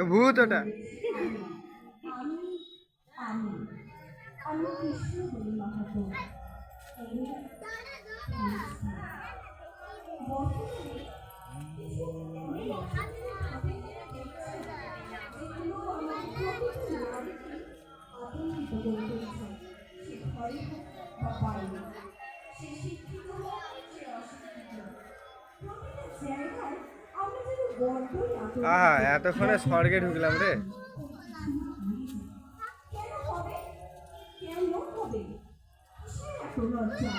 ভূত ওটা। আহা, এতক্ষণে স্বর্গে ঢুকলাম রে। কেন হবে? কেন হবে? কিসের এত লজ্জা?